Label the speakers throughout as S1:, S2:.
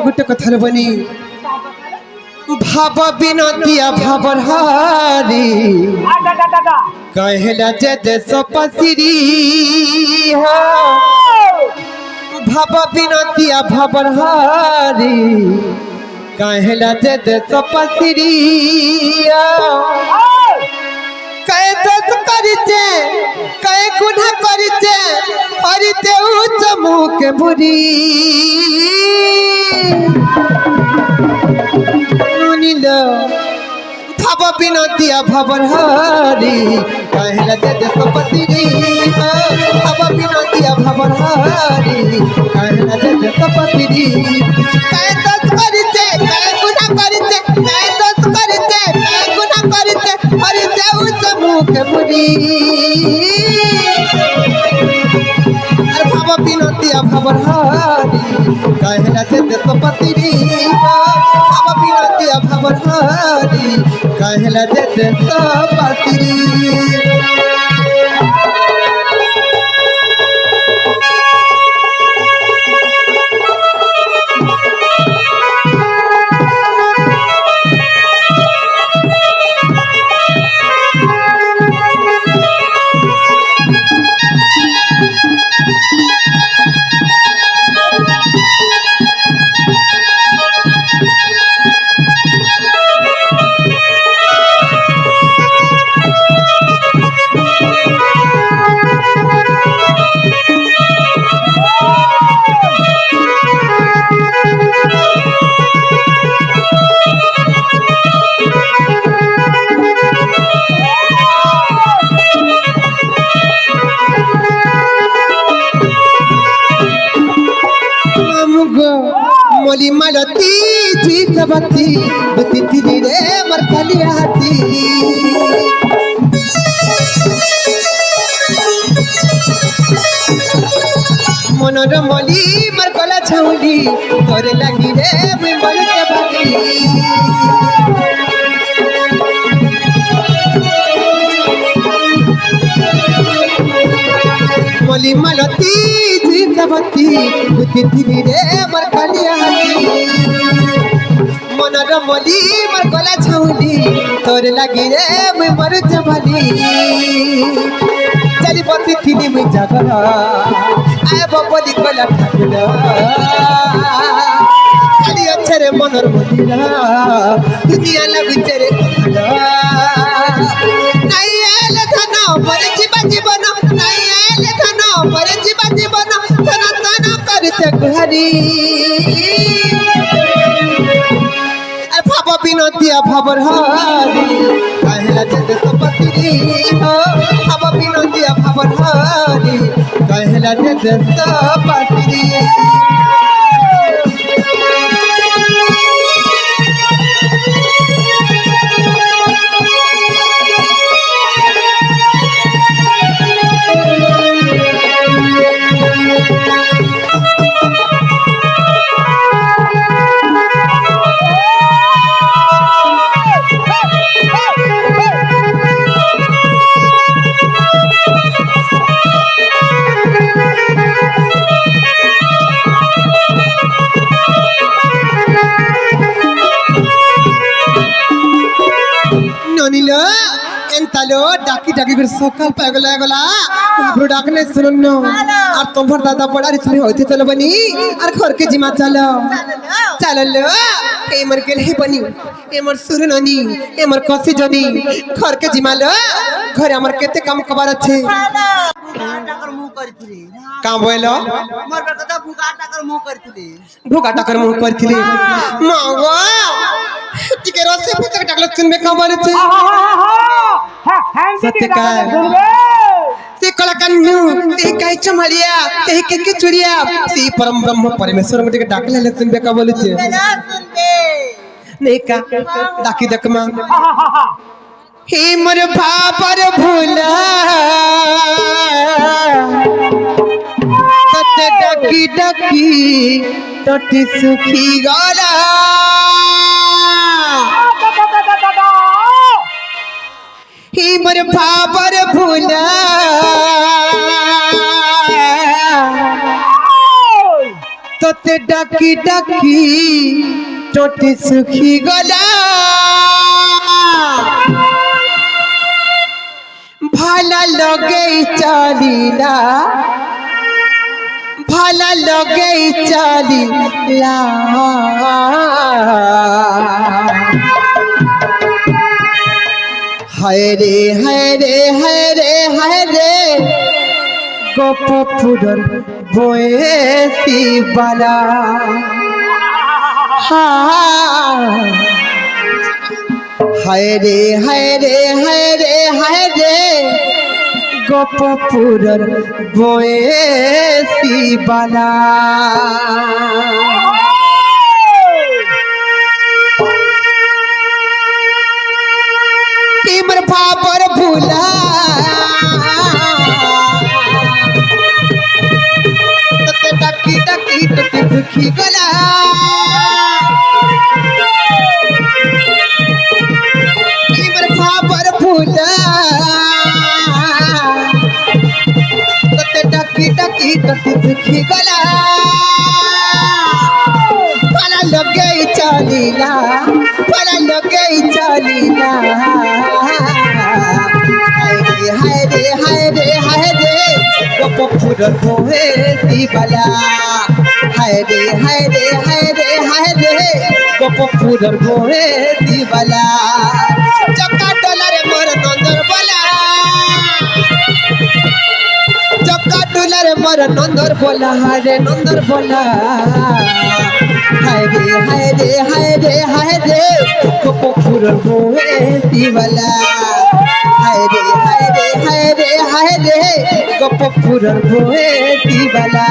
S1: गोटे कथार बनी भाव बिनतिया भावर हारी कहला जे देश पसिरी भाव बिनतिया भावर हारी कहला जे देश पसिरी कई दस करिचे कई गुनाह करिचे हरिते उच्च मुख बुरी नील भाव बिनतिया भावर हारी कहला जे देश पसिरी भाव बिनतिया भावर हारी कहला जे देश पसिरी कई दस करिचे कई गुनाह करिचे कई दस करिचे कई गुनाह करिचे हरिते उच्च मुख बुरी भाव बिनतिया भावर हारी कहला जे देश पसिरी भाव बिनतिया भावर हारी कहला जे देश पसिरी मोली मालती जीत बत्ती बत्ती तिरी रे मरकली हाथी मनोर मोली मरकला छौली तोरे लगी रे मैं मर के भागी मोली मालती जीत बत्ती बत्ती तिरी रे मरकली मनर मोली मर गला छौली तोर लगी रे मैं मर जबली चली बसी थी मैं जगर आए बबली गला ठाकुर खाली अच्छे रे मनर मोली दुनिया लगी तेरे नहीं आले धना पर जीवन नहीं आले धना पर जीवन तना तना करते घरी भाव बिनतिया भावर हारी कहला जे देश पसिरी भाव बिनतिया भावर हारी कहला जे देश पसिरी डाकी डाकी कर सकाल पागल गला बाबू डाकने सुननो और तुम्हार दादा बड़ा रिचले होते चलो बनी और घर के जिमा चलो चलो लो ए मर के नहीं बनी ए मर सुरु ननी ए मर कसी जनी घर के जिमा लो घर हमर केते काम कबार আছে
S2: টাকার মুখ করছিলি
S1: কাম বইলো
S2: মোর কথা ভুকা টাকার মুখ করছিলি
S1: ভুকা টাকার মুখ করছিলি মা গো টিকে রসে পুতক টাকলে শুনবে খবর আছে सत्यकार से कलाकन्नु से काई चमड़िया से के चुड़िया से परम ब्रह्म परमेश्वर के डाकले ले सुनबे का बोले छे
S2: ना सुनबे
S1: नहीं का डाकी दकमा हे मोर भापर भूला सत्य डाकी डाकी टटी सुखी गला ही मोर भापर भूला तो তোতে ডাকি ডাকি টোটি সুখী গলা ভালা লগেই চালিলা ভালা লগেই চালিলা হায় রে হায় রে হায় রে হায় রে গোপপুরের বয়েসি বালা হায় রে হায় রে হায় রে হায় রে গোপপুরের বয়েসি বালা তিমর ভাবর ভুলা তোতে ডাকি ডাকি তোতে দুঃখী গলা তিমর ভাবর ভুলা তোতে ডাকি ডাকি তোতে দুঃখী গলা ভালা লগেই চালিলা ভালা লগেই চালিলা হায় রে হায় রে হায় রে গোপপুরের বয়েসি বালা হায় রে হায় রে হায় রে হায় রে গোপপুরের বয়েসি বালা চকা ডলারে মোর নন্দর বলা চকা ডলারে মোর নন্দর বলা রে নন্দর বলা হায় রে হায় রে হায় রে হায় রে গোপপুরের বয়েসি বালা হায় রে হায় রে হায় রে হায় রে গোপপুরের বয়েসি বালা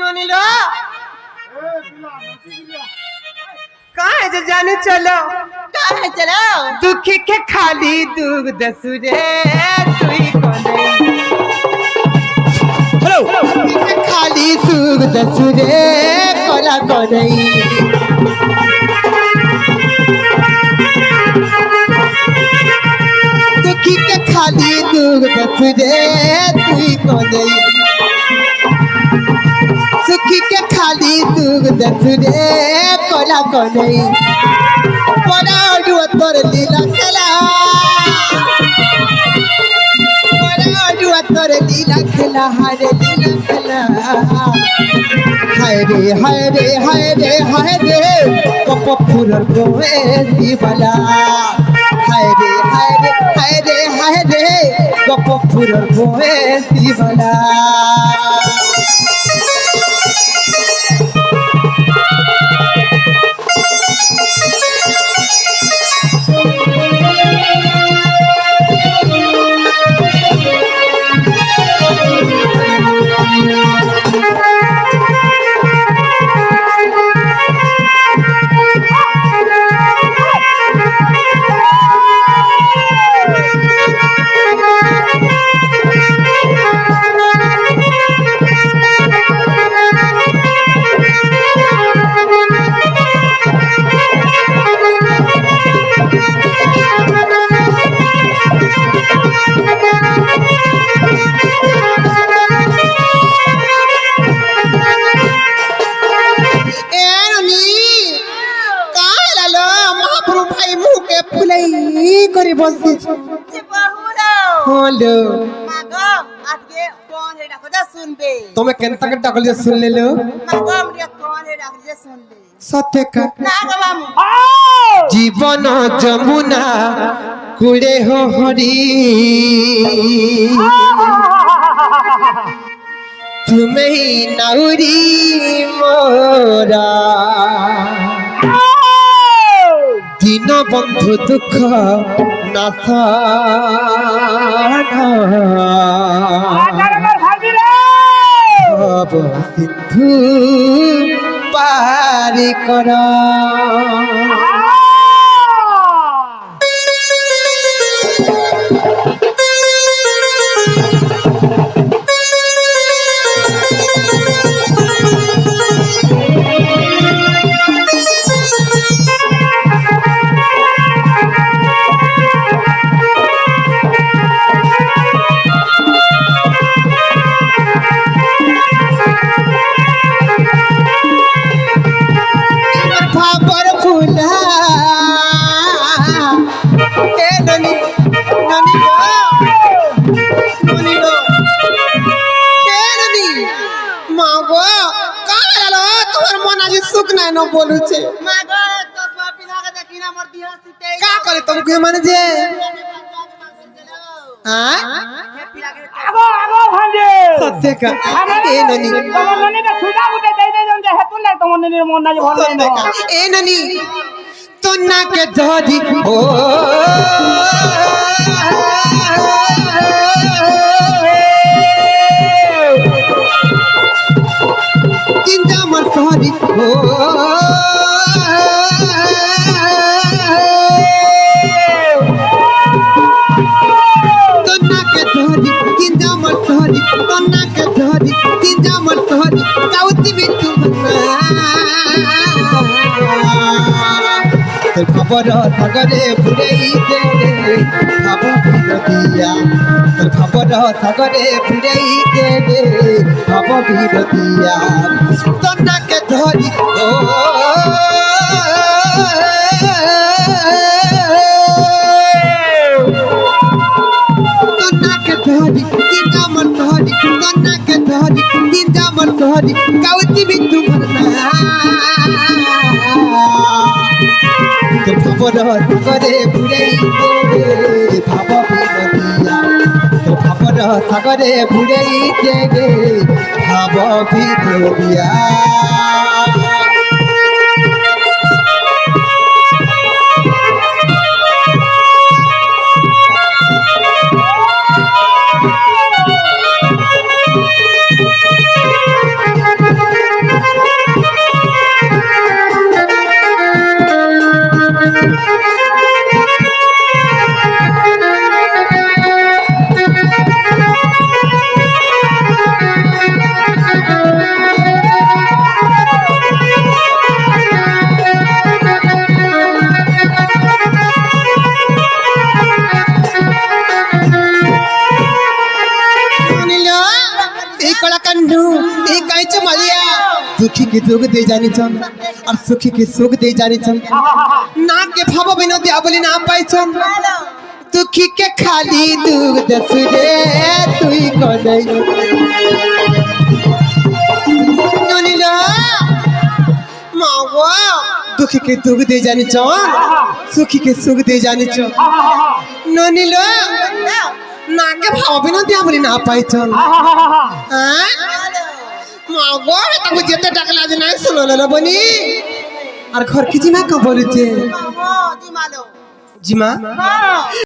S1: ननीला कहाँ है जाने चलो
S2: कहाँ है चलो
S1: दुखी के खाली दुख दसुरे तुई कोने हेलो के खाली दुख दसुरे कोला कोने दुखी के खाली दुख दसुरे तुई कोने सुखी के खाली दुख दसुरे कोला कोने बड़ा डुआ तोर लीला खेला बड़ा डुआ तोर लीला खेला हाय लीला खेला हाय रे हाय रे हाय रे हाय रे गोपपुरेर बয়েসি বালা हाय रे हाय रे हाय रे हाय रे गोपपुरेर बয়েসি বালা করে বলতেছি
S2: যে বহুলো
S1: হলো
S2: মাগো আজকে কোন হে ডাকো যা শুনবে
S1: তুমি কেনতাকে ডাকলে শুনলে লো
S2: মাগো আমরা কোন হে ডাকো যা শুনবে
S1: সত্যি কা
S2: না গো মামু
S1: জীবন যমুনা কুড়ে হো হরি তুমি নাউরি মোরা দিন বন্ধু দুঃখ নাথ সিন্ধু পারি করা খবর ফুলা এ ননি ননি ননি এ ননি মা গো কালো তোমার মন আজ সুখ নাই ন বলুছে
S2: মাগো তো পিনা কে দেখি না মোর দিহ সিতে
S1: কা করে তুমি মানে যে হ্যাঁ
S2: হে পিনা কে
S3: আগো আগো ভাঞ্জে
S1: সত্যি কা এ ননি
S3: তোমার ননিটা ছুটা উঠে দেই দেই জন যে হেতুলে তোমার ননির মন নাই ভালো
S1: সত্যি কা এ ননি তো না কে ধরি ও চিন্তা আমার সরি ও তন্নাকে ধরি চিন্তা আমার সরি তন্নাকে ধরি চিন্তা আমার সরি কাউতি বিতু তোর খবর সাগরে ফুরেই দে ভাব বিরতিয়া তোর খবর সাগরে ফুরেই দে ভাব বিরতিয়া তন্নাকে ধরি ও তন্নাকে ধরি চিন্তা আমার ধরি তন্নাকে ধরি চিন্তা আমার ধরি কাউতি বিতু তোর খবর সাগরে ফুরেই দে ভাব বিরতিয়া তোর খবর সাগরে ফুরেই দে ভাব বিরতিয়া दुखी के दुख दे जानी छन और सुखी के सुख दे जानी छन ना के भाव बिना दिया बोली ना पाई छन दुखी के खाली दुख दस रे तुई को नहीं ननीला मावा दुखी के दुख दे जानी छन सुखी के सुख दे जानी छन ननीला ना के भाव बिना दिया बोली ना पाई छन हां मागो ताको जेते टाकला जे नाही सुनले बनी আর ঘর কি জিমা কা বলছে
S2: মামু জিমালো
S1: জিমা
S2: হ্যাঁ